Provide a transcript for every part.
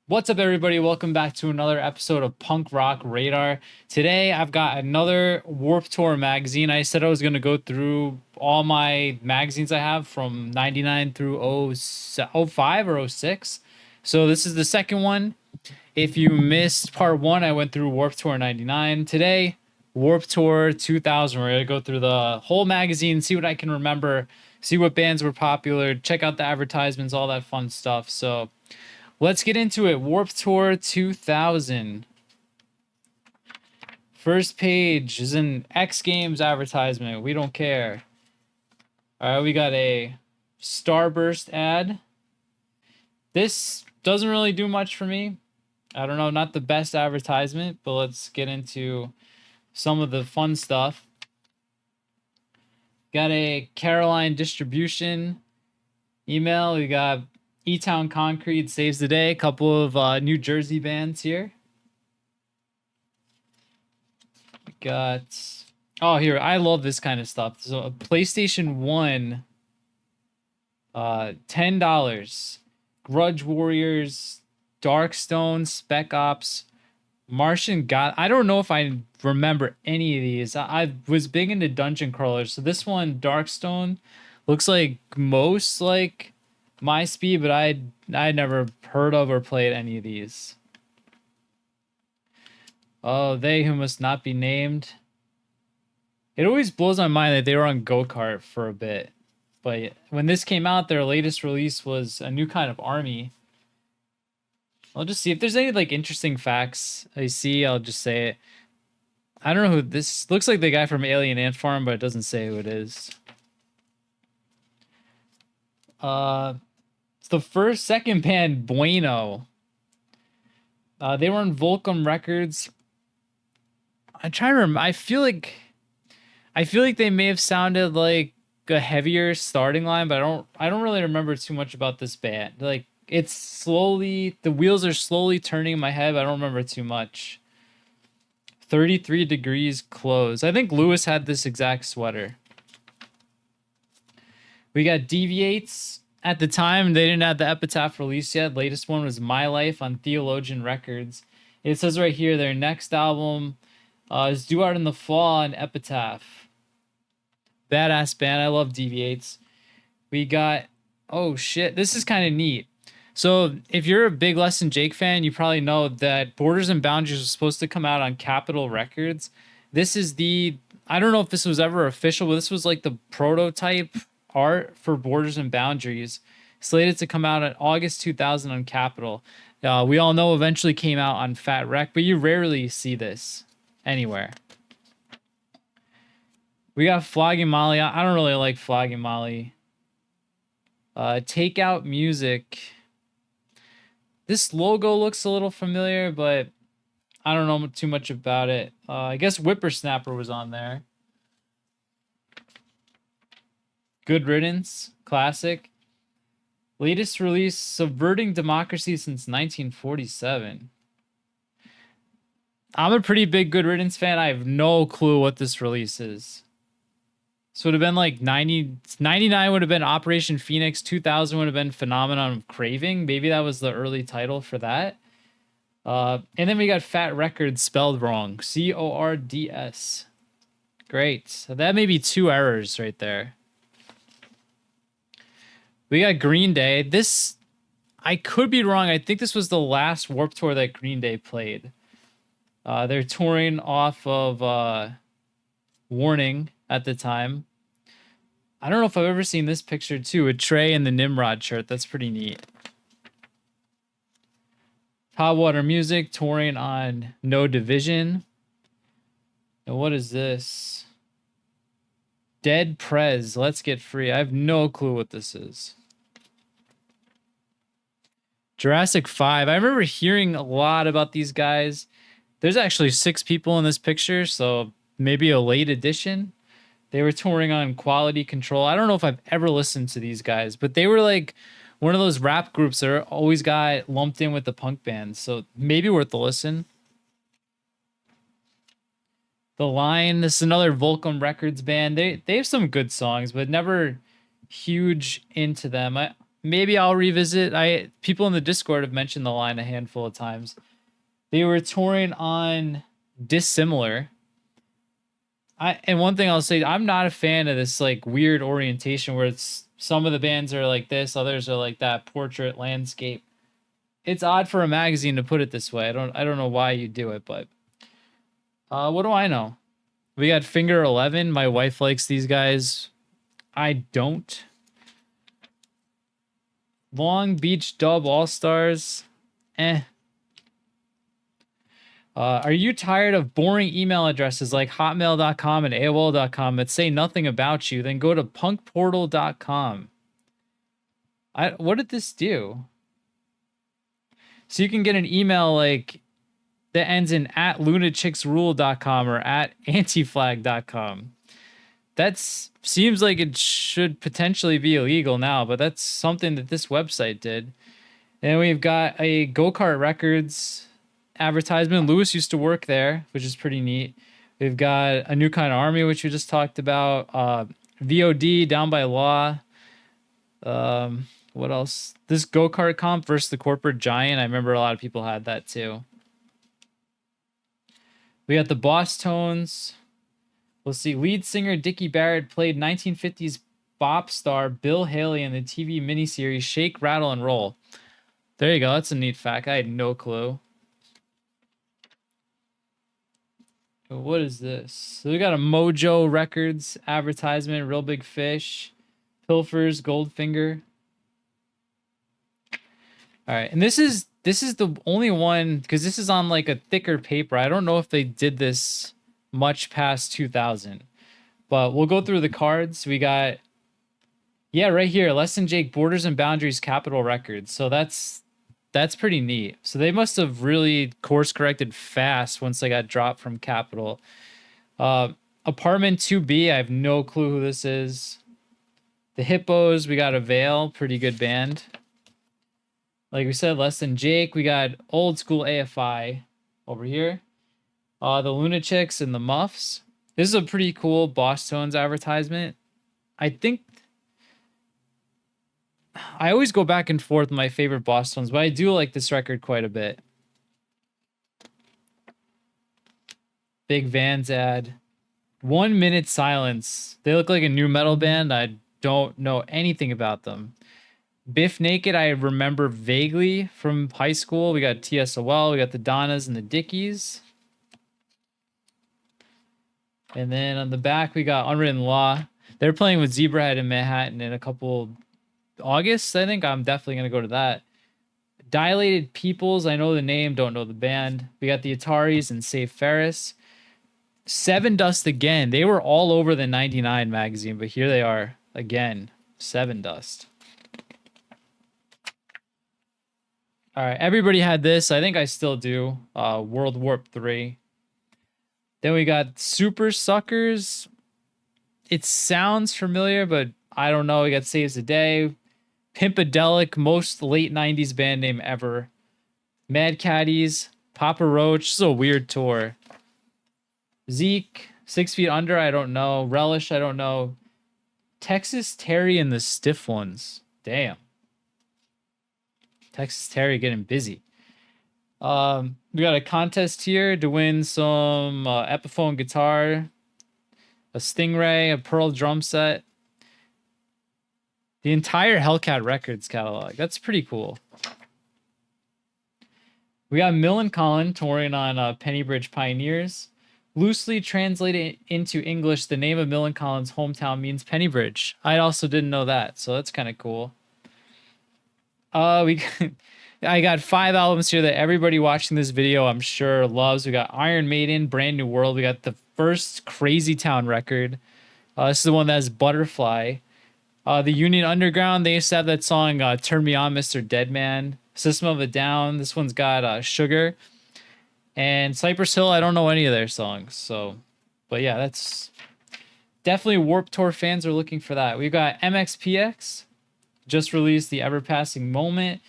What's up, everybody? Welcome back to another episode of Punk Rock Radar. Today, I've got another Warped Tour magazine. I said I was going to go through all my magazines I have from 99 through 05 or '06. So, this is the second one. If you missed part one, I went through Warped Tour 99. Today, Warped Tour 2000. We're going to go through the whole magazine, see what I can remember, see what bands were popular, check out the advertisements, all that fun stuff. So, let's get into it. Warped Tour 2000. First page is an X Games advertisement. We don't care. All right, we got a Starburst ad. This doesn't really do much for me. I don't know, not the best advertisement, but let's get into some of the fun stuff. Got a Caroline distribution email. We got E-Town Concrete saves the day. A couple of New Jersey bands here. We got here. I love this kind of stuff. So a PlayStation 1, $10. Grudge Warriors, Darkstone, Spec Ops, Martian God. I don't know if I remember any of these. I was big into dungeon crawlers. So this one, Darkstone, looks like most like my speed, but I never heard of or played any of these. Oh, they who must not be named. It always blows my mind that they were on go-kart for a bit. But when this came out, their latest release was a new kind of army. I'll just see if there's any like interesting facts I see. I'll just say it. I don't know who this looks like. The guy from Alien Ant Farm, but it doesn't say who it is. It's the second band, Bueno. They were on Volcom Records. I'm trying to remember. I feel like they may have sounded like a heavier starting line, but I don't really remember too much about this band. Like the wheels are slowly turning in my head, but I don't remember too much. 33 degrees close. I think Lewis had this exact sweater. We got Deviates. At the time, they didn't have the Epitaph release yet. Latest one was My Life on Theologian Records. It says right here their next album is due out in the fall on Epitaph. Badass band. I love Deviates. We got, oh shit, this is kind of neat. So if you're a big Less Than Jake fan, you probably know that Borders and Boundaries was supposed to come out on Capitol Records. This is I don't know if this was ever official, but this was like the prototype art for Borders and Boundaries, slated to come out in August 2000 on Capitol. We all know eventually came out on Fat Wreck, but you rarely see this anywhere. We got Flogging Molly. I don't really like Flogging Molly. Takeout Music. This logo looks a little familiar, but I don't know too much about it. I guess Whippersnapper was on there. Good Riddance, classic. Latest release, Subverting Democracy since 1947. I'm a pretty big Good Riddance fan. I have no clue what this release is. So it would have been like 99 would have been Operation Phoenix. 2000 would have been Phenomenon of Craving. Maybe that was the early title for that. And then we got Fat Records spelled wrong. CORDS. Great. So that may be 2 errors right there. We got Green Day. This, I could be wrong. I think this was the last Warped Tour that Green Day played. They're touring off of Warning at the time. I don't know if I've ever seen this picture too. A Trey in the Nimrod shirt. That's pretty neat. Hot Water Music touring on No Division. And what is this? Dead Prez. Let's Get Free. I have no clue what this is. Jurassic 5. I remember hearing a lot about these guys. There's actually 6 people in this picture, so maybe a late edition. They were touring on Quality Control. I don't know if I've ever listened to these guys, but they were like one of those rap groups that always got lumped in with the punk bands. So maybe worth a listen. The Line. This is another Volcom Records band. They have some good songs, but never huge into them. maybe I'll revisit. People in the Discord have mentioned the line a handful of times. They were touring on Dissimilar. And one thing I'll say, I'm not a fan of this like weird orientation where it's some of the bands are like this, others are like that portrait landscape. It's odd for a magazine to put it this way. I don't know why you do it, but what do I know? We got Finger 11. My wife likes these guys. I don't. Long Beach Dub All Stars. Eh. Are you tired of boring email addresses like hotmail.com and AOL.com that say nothing about you? Then go to punkportal.com. What did this do? So you can get an email like that ends in at lunachicksrule.com or at antiflag.com. That seems like it should potentially be illegal now, but that's something that this website did. And we've got a Go-Kart Records advertisement. Lewis used to work there, which is pretty neat. We've got A New Kind of Army, which we just talked about. VOD, Down by Law. What else? This Go-Kart comp versus the Corporate Giant. I remember a lot of people had that too. We got the Boss Tones. We'll see. Lead singer Dickie Barrett played 1950s bop star Bill Haley in the TV miniseries Shake, Rattle, and Roll. There you go. That's a neat fact. I had no clue. What is this? So we got a Mojo Records advertisement, Real Big Fish, Pilfers, Goldfinger. All right, and this is the only one because this is on like a thicker paper. I don't know if they did this much past 2000, but we'll go through the cards. We got, yeah, right here, Less Than Jake, Borders and Boundaries, Capitol Records. So that's pretty neat. So they must have really course corrected fast once they got dropped from Capitol. Apartment 2B, I have no clue who this is. The Hippos, we got a Veil, pretty good band. Like we said, Less Than Jake. We got old school AFI over here. The Lunatics and the Muffs. This is a pretty cool Boss Tones advertisement. I think I always go back and forth with my favorite Boss Tones, but I do like this record quite a bit. Big Vans ad. 1 Minute Silence. They look like a new metal band. I don't know anything about them. Biff Naked, I remember vaguely from high school. We got TSOL, we got the Donnas and the Dickies. And then on the back, we got Unwritten Law. They're playing with Zebrahead in Manhattan in a couple August, I think. I'm definitely going to go to that. Dilated Peoples, I know the name, don't know the band. We got the Ataris and Save Ferris. Seven Dust again. They were all over the 99 magazine, but here they are again. Seven Dust. All right, everybody had this. I think I still do. World Warp 3. Then we got Super Suckers. It sounds familiar, but I don't know. We got Saves the Day. Pimpadelic, most late 90s band name ever. Mad Caddies. Papa Roach. This is a weird tour. Zeke. 6 Feet Under, I don't know. Relish, I don't know. Texas Terry and the Stiff Ones. Damn. Texas Terry getting busy. We got a contest here to win some Epiphone guitar, a Stingray, a Pearl drum set, the entire Hellcat Records catalog. That's pretty cool. We got Mill & Collin touring on Pennybridge Pioneers. Loosely translated into English, the name of Mill & Collin's hometown means Pennybridge. I also didn't know that, so that's kind of cool. I got 5 albums here that everybody watching this video I'm sure loves. We got Iron Maiden, Brand New World. We got the first Crazy Town record. This is the one that has Butterfly. The Union Underground, they used to have that song Turn Me On, Mr. Deadman. System of a Down, this one's got Sugar. And Cypress Hill, I don't know any of their songs. So, but yeah, that's definitely Warped Tour fans are looking for that. We've got MXPX, just released The Ever Passing Moment.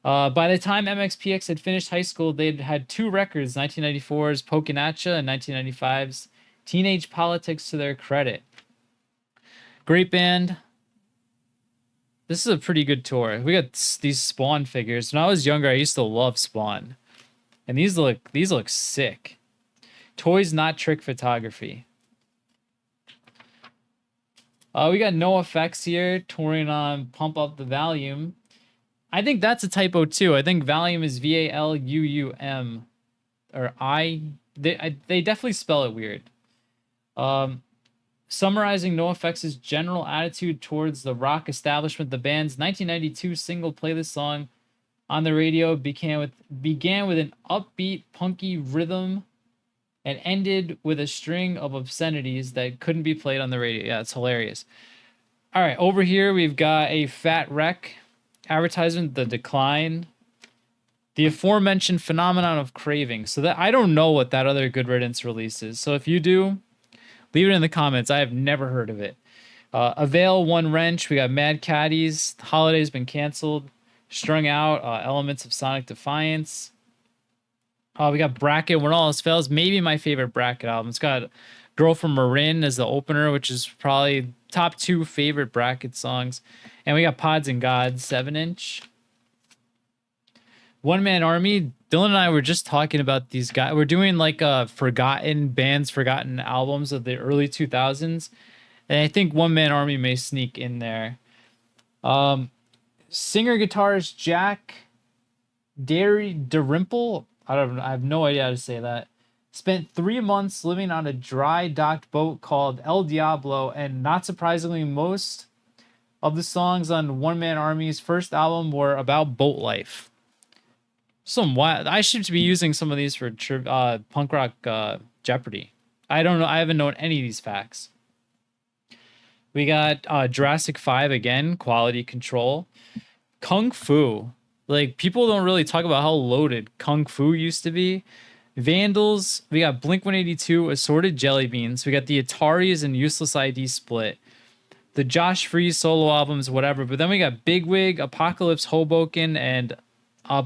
By the time MXPX had finished high school, they'd had 2 records, 1994's Pokin' Atcha and 1995's Teenage Politics to their credit. Great band. This is a pretty good tour. We got these Spawn figures. When I was younger, I used to love Spawn, and these look sick. Toys not trick photography. We got no effects here, touring on Pump Up the Volume. I think that's a typo too. I think Valium is Valuum, or I. They definitely spell it weird. Summarizing NoFX's general attitude towards the rock establishment, the band's 1992 single playlist song on the radio began with an upbeat, punky rhythm and ended with a string of obscenities that couldn't be played on the radio. Yeah, it's hilarious. All right, over here we've got a Fat Wreck advertisement, The Decline, the aforementioned phenomenon of craving. So that I don't know what that other Good Riddance release is. So if you do, leave it in the comments. I have never heard of it. Avail, One Wrench. We got Mad Caddies. Holiday's been canceled. Strung Out. Elements of Sonic Defiance. We got Bracket, When All Else Fails. Maybe my favorite Bracket album. It's got Girl from Marin as the opener, which is probably top 2 favorite Bracket songs. And we got Pods and Gods, 7-inch. One Man Army. Dylan and I were just talking about these guys. We're doing like forgotten bands, forgotten albums of the early 2000s. And I think One Man Army may sneak in there. Singer guitarist Jack Darimple. I have no idea how to say that. Spent 3 months living on a dry docked boat called El Diablo, and not surprisingly, most of the songs on One Man Army's first album were about boat life. Some wild. I should be using some of these for punk rock Jeopardy. I don't know. I haven't known any of these facts. We got Jurassic 5 again, Quality Control. Kung Fu. Like, people don't really talk about how loaded Kung Fu used to be. Vandals. We got Blink-182, Assorted Jelly Beans. We got the Ataris and Useless ID split. The Josh Freese solo albums, whatever. But then we got Bigwig, Apocalypse Hoboken, and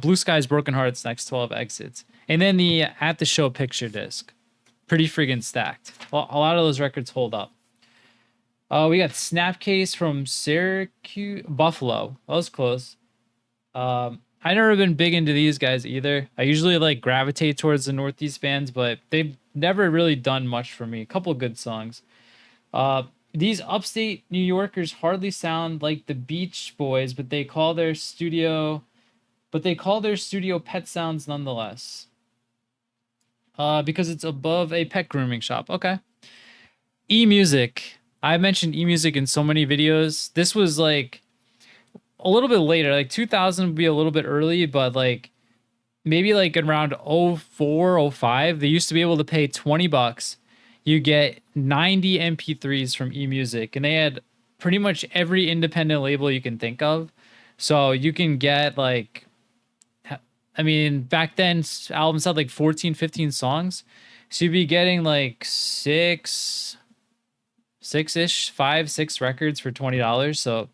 Blue Skies Broken Hearts, Next 12 Exits. And then the At the Show picture disc. Pretty friggin' stacked. Well, a lot of those records hold up. We got Snapcase from Syracuse, Buffalo. That was close. I've never been big into these guys either. I usually like gravitate towards the Northeast bands, but they've never really done much for me. A couple good songs. These upstate New Yorkers hardly sound like the Beach Boys, but they call their studio Pet Sounds nonetheless. Because it's above a pet grooming shop. Okay. E-music. I mentioned e-music in so many videos. This was like a little bit later, like 2000 would be a little bit early, but like maybe like around 04, 05, they used to be able to pay $20. You get 90 MP3s from eMusic, and they had pretty much every independent label you can think of. So you can get like, I mean, back then albums had like 14, 15 songs. So you'd be getting like six-ish, 5, 6 records for $20. So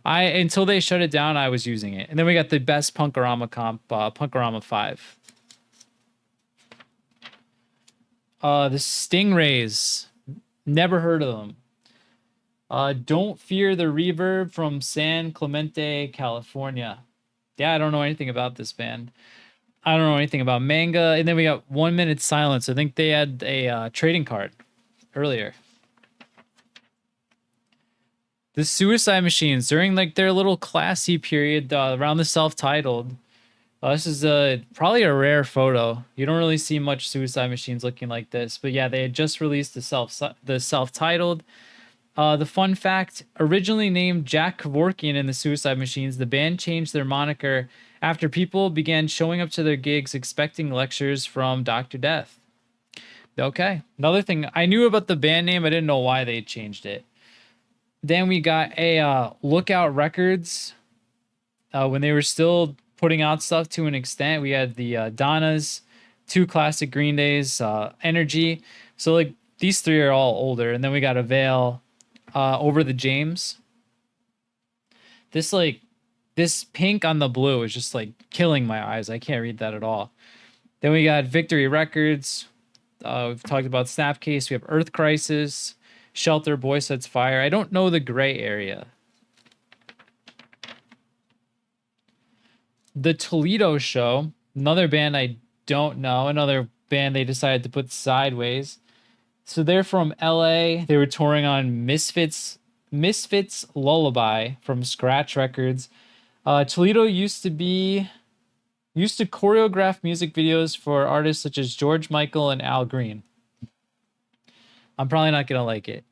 until they shut it down, I was using it. And then we got the best Punkorama comp, Punkorama 5. The Stingrays. Never heard of them. Don't Fear the Reverb from San Clemente, California. Yeah, I don't know anything about this band. I don't know anything about Manga. And then we got 1 Minute Silence. I think they had a trading card earlier. The Suicide Machines, during like their little classy period around the self-titled. This is probably a rare photo. You don't really see much Suicide Machines looking like this. But yeah, they had just released the self-titled. The fun fact, originally named Jack Kevorkian in the Suicide Machines, the band changed their moniker after people began showing up to their gigs expecting lectures from Dr. Death. Okay, another thing, I knew about the band name, I didn't know why they changed it. Then we got a Lookout Records. When they were still putting out stuff to an extent, we had the Donnas, 2 classic Green Days, Energy. So like these 3 are all older. And then we got Avail, Over the James. This pink on the blue is just like killing my eyes. I can't read that at all. Then we got Victory Records. We've talked about Snapcase. We have Earth Crisis, Shelter, Boy Sets Fire. I don't know the gray area. The Toledo Show, another band I don't know, another band they decided to put sideways. So they're from LA. They were touring on Misfits Lullaby from Scratch Records. Toledo used to choreograph music videos for artists such as George Michael and Al Green. I'm probably not gonna like it.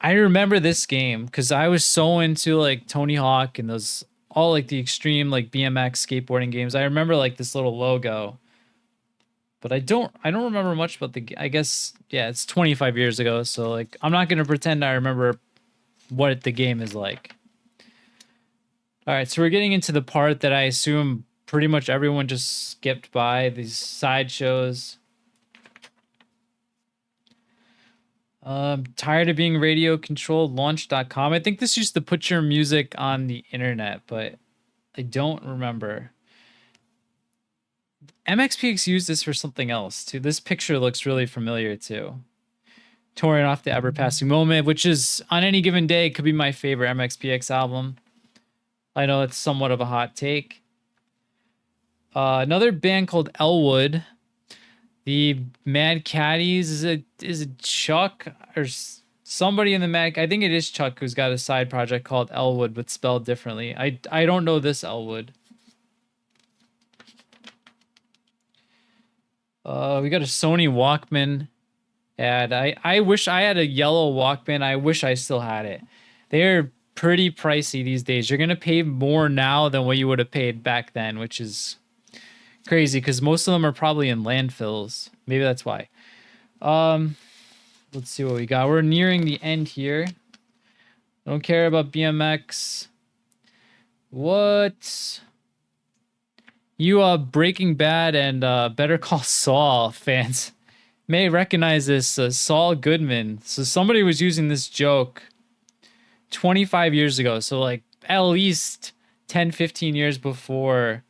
I remember this game because I was so into like Tony Hawk and those all like the extreme like BMX skateboarding games. I remember like this little logo, but I don't remember much about I guess yeah, it's 25 years ago, so like I'm not gonna pretend I remember what the game is like. All right, so we're getting into the part that I assume pretty much everyone just skipped by, these sideshows. Tired of being radio controlled, launch.com. I think this used to put your music on the internet, but I don't remember. MXPX used this for something else too. This picture looks really familiar too. Touring off the Ever Passing Moment, which is on any given day could be my favorite MXPX album. I know it's somewhat of a hot take. Another band called Elwood. The Mad Caddies, is it Chuck or somebody in the Mad? I think it is Chuck who's got a side project called Elwood, but spelled differently. I don't know this Elwood. We got a Sony Walkman ad. I wish I had a yellow Walkman. I wish I still had it. They're pretty pricey these days. You're gonna pay more now than what you would have paid back then, which is crazy because most of them are probably in landfills. Maybe that's why. Let's see what we got. We're nearing the end here. I don't care about BMX. What? You Breaking Bad and Better Call Saul fans may recognize this Saul Goodman. So somebody was using this joke 25 years ago. So like at least 10, 15 years before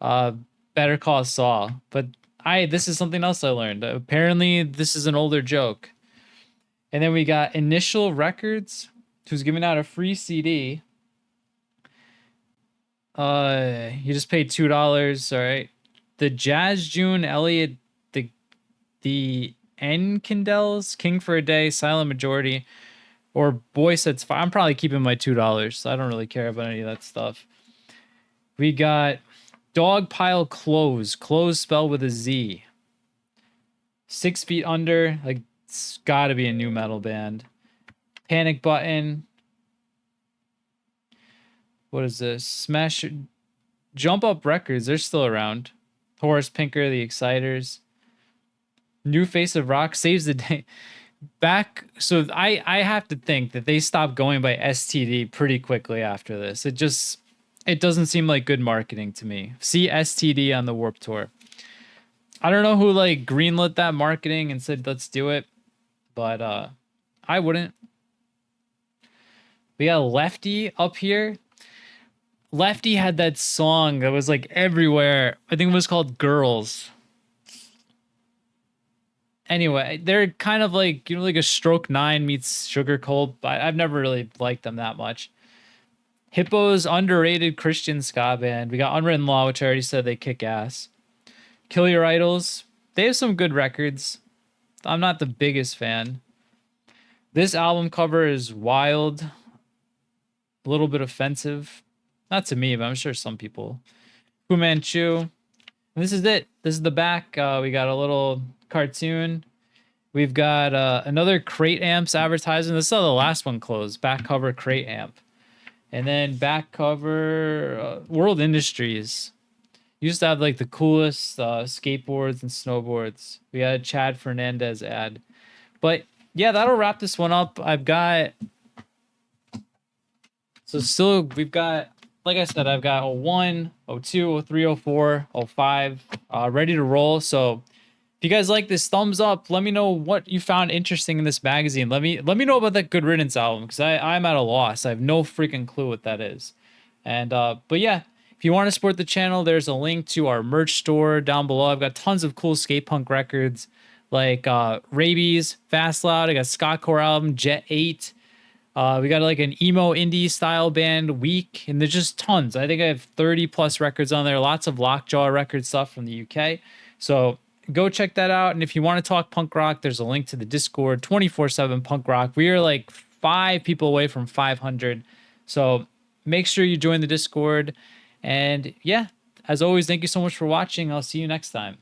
Better Call Saul. But this is something else I learned. Apparently this is an older joke. And then we got Initial Records, who's giving out a free CD. You just paid $2, all right. The Jazz June Elliott, the Enkindels, King for a Day, Silent Majority, or Boy Sets Fire. I'm probably keeping my $2, so I don't really care about any of that stuff. We got Dog Pile Clothes spelled with a Z. 6 Feet Under, like it's gotta be a new metal band. Panic Button. What is this? Smash Jump Up Records, they're still around. Horace Pinker, The Exciters. New Face of Rock saves the day. Back, so I have to think that they stopped going by STD pretty quickly after this. It doesn't seem like good marketing to me. See STD on the Warped Tour. I don't know who like greenlit that marketing and said let's do it, but I wouldn't. We got Lefty up here. Lefty had that song that was like everywhere. I think it was called Girls. Anyway, they're kind of like, you know, like a Stroke 9 meets Sugar Cult, but I've never really liked them that much. Hippo's underrated Christian ska band. We got Unwritten Law, which I already said they kick ass. Kill Your Idols. They have some good records. I'm not the biggest fan. This album cover is wild. A little bit offensive. Not to me, but I'm sure some people. Fu Manchu. And this is it. This is the back. We got a little cartoon. We've got another Crate Amps advertisement. This is how the last one closed. Back cover Crate Amp. And then back cover World Industries. Used to have like the coolest skateboards and snowboards. We had a Chad Fernandez ad. But yeah, that'll wrap this one up. We've got, like I said, I've got 01, 02, 03, 04, 05 ready to roll. So if you guys like this, thumbs up. Let me know what you found interesting in this magazine. Let me know about that Good Riddance album, because I'm at a loss. I have no freaking clue what that is. And but yeah, if you want to support the channel, there's a link to our merch store down below. I've got tons of cool skate punk records like Rabies, Fast Loud. I got Ska Core album, Jet 8. We got like an emo indie style band Week, and there's just tons. I think I have 30 plus records on there, lots of Lockjaw record stuff from the UK. So go check that out. And if you want to talk punk rock, there's a link to the Discord, 24/7 punk rock. We are like 5 people away from 500. So make sure you join the Discord. And yeah, as always, thank you so much for watching. I'll see you next time.